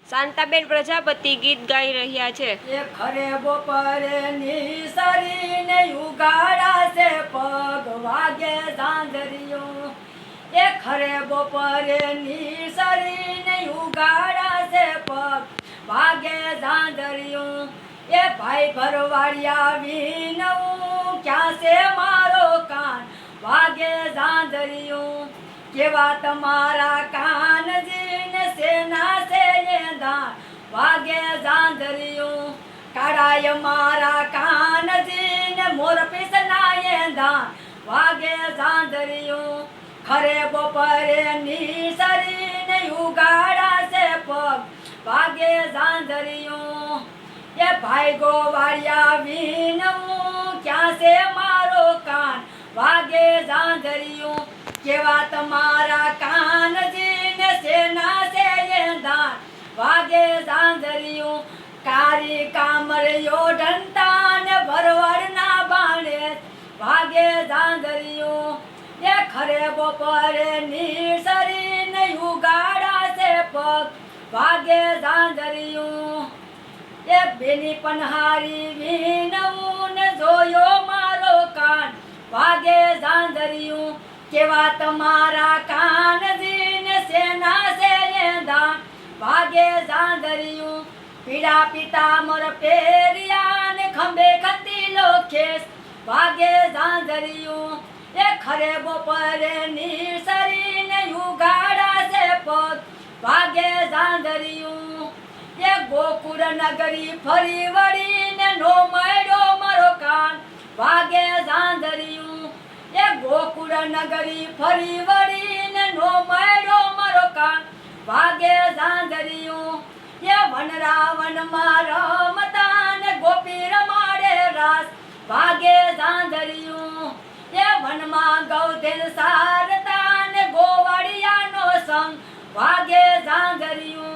શાંતાબેન પ્રજાપતિ ગીત ગાઈ રહ્યા છે। એ ખરે બપોરે નિસરીને ઉગાડા છે પગ વાગે ઝાંઝરીઓ। એ ખરે બપોરે નિસરીને ઉગાડા છે પગ વાગે ઝાંઝરીઓ। એ ભાઈ ભરવાડિયા વિનવું ક્યાં છે મારો કાન વાગે ઝાંઝરીઓ। કેવા તમારા કાનજીને સેના છે દાન વાગે ઝાંઝરીઓ। કાળાય મારા કાનજીને મોરપીસના દાન વાગે ઝાંઝરીઓ। ખરે બપોરે નિસરીને ઉગાડા છે પગ વાગે ઝાંઝરીઓ। એ ભાઈ ગોવાળિયા વિનવું ક્યાં છે મારો કાન વાગે ઝાંઝરીઓ। કેવા તમારા કાનજીને સેના છે દાન વાગે ઝાંઝરીઓ। કારી કામરિયો ઢંટાને ભરવાડના બાણે વાગે ઝાંઝરીઓ। એ ખરે બપોરે નિસરીને ઉગાડા છે પગ વાગે ઝાંઝરીઓ। એ બેની પનહારી વિનવું ને જોયો મારો કાન વાગે ઝાંઝરીઓ। કેવા તમારા કાનજીને સેના છે દાન વાગે ઝાંઝરીઓ। પીડા પિતાંબર પહેર્યા ને ખંભે ખતીલો ખેસ વાગે ઝાંઝરીઓ। એ ખરે બપોરે નિસરીને ઉગાડા છે પગ વાગે ઝાંઝરીઓ। એ ગોકુળ નગરી ફરી વળીને નો મળ્યો મારો કાન વાગે ઝાંઝરીઓ। એ ગોકુળ નગરી ફરી વળીને નો મળ્યો મારો કાન વાગે ઝાંઝરીઓ। એ વન રાવણમાં રમતા ને ગોપી રમાડે રાસ વાગે ઝાંઝરીઓ। એ વનમાં ગૌધેન સારતા ને ગોવાળિયાનો સંગ વાગે ઝાંઝરીઓ।